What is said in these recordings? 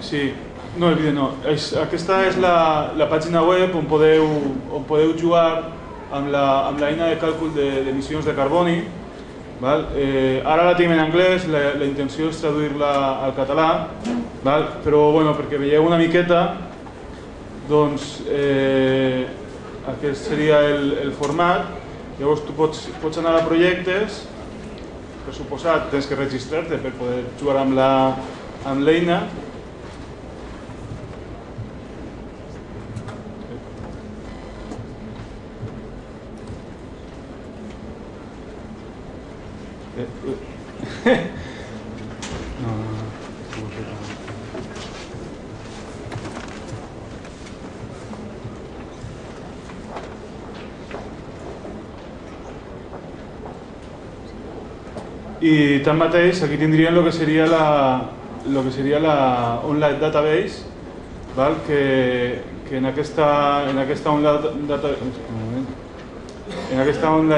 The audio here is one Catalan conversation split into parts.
Sí, no, el vídeo no. Aquesta és la pàgina web on podeu jugar amb l'eina de càlcul d'emissions de carboni. Ara la tenim en anglès, la intenció és traduir-la al català, però perquè veieu una miqueta, doncs aquest seria el format. Llavors tu pots anar a projectes, per suposat tens que registrar-te per poder jugar amb l'eina. I tanmateix aquí tindríem el que seria la online database, que en aquesta online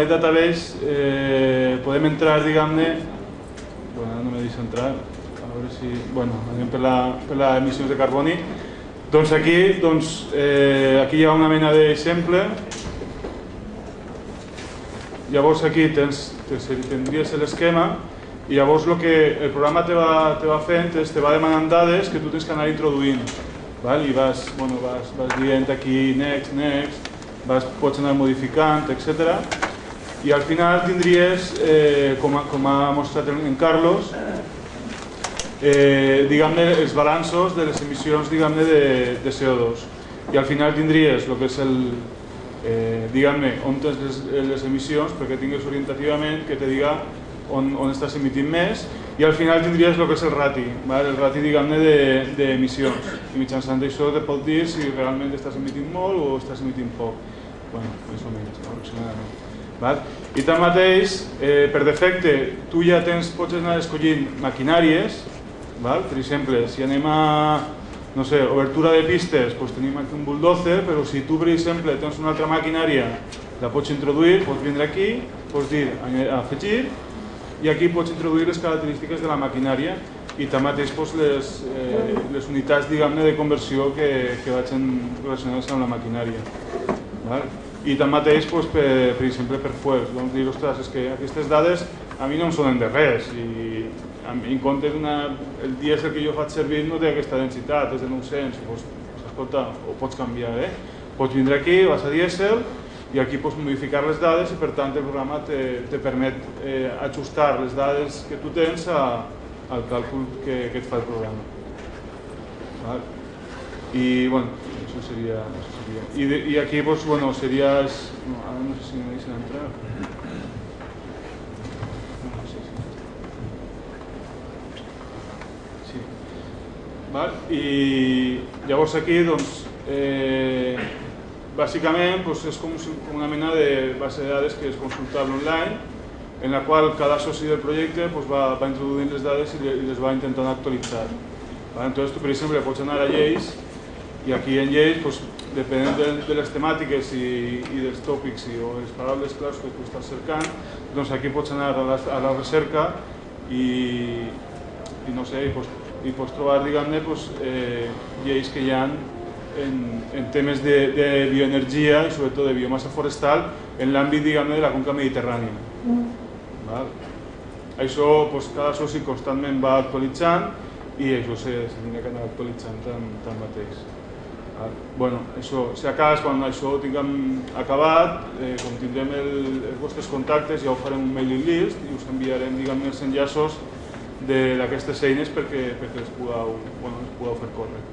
database podem entrar, diguem-ne, no me deixa entrar, a veure si, anem per les emissions de carboni. Doncs aquí hi ha una mena d'exemple. Llavors aquí tindries l'esquema i llavors el que el programa te va fent és te va demanant dades que tu tens que anar introduint i vas dient aquí next, next, pots anar modificant, etc. I al final tindries, com ha mostrat en Carlos, diguem-ne els balanços de les emissions de CO2 i al final tindries el que és diguem-ne, on tens les emissions perquè tingues orientativament que te diga on estàs emitint més i al final tindries el que és el rati, diguem-ne, d'emissions i mitjançant això te pot dir si realment estàs emitint molt o estàs emitint poc, més o menys, aproximadament. I tanmateix, per defecte, tu ja pots anar escollint maquinàries, per exemple, si anem a no sé, obertura de pistes, tenim aquí un bulldozer, però si tu, per exemple, tens una altra maquinària, la pots introduir, pots vindre aquí, pots dir afegir, i aquí pots introduir les característiques de la maquinària i tanmateix les unitats, diguem-ne, de conversió que vagin relacionades amb la maquinària. I tanmateix, per exemple, per fuels, doncs dir, ostres, és que aquestes dades a mi no em sonen de res i en comptes el dièsel que jo faig servir no té aquesta densitat, és de 900, doncs escolta, ho pots canviar, pots vindre aquí, vas a dièsel i aquí pots modificar les dades i per tant el programa te permet ajustar les dades que tu tens al càlcul que et fa el programa. I això seria. I aquí seria, ara no sé si me deixen entrar. I llavors aquí, bàsicament, és com una mena de base de dades que és consultable online, en la qual cada soci del projecte va introduint les dades i les va intentant actualitzar. Entonces, tu, per exemple, pots anar a lleis i aquí en lleis, depenent de les temàtiques i dels tòpics o les paraules claus que tu estàs cercant, doncs aquí pots anar a la recerca i no sé, i pots trobar, diguem-ne, lleis que hi ha en temes de bioenergia i sobretot de biomassa forestal en l'àmbit, diguem-ne, de la conca mediterrània. Això cada soci constantment va actualitzant i això s'hauria d'anar actualitzant tanmateix. Si a cas, quan això ho tinguem acabat, com tindrem els vostres contactes, ja ho farem un mailing list i us enviarem, diguem-ne, els enllaços d'aquestes eines perquè les pugueu fer córrer.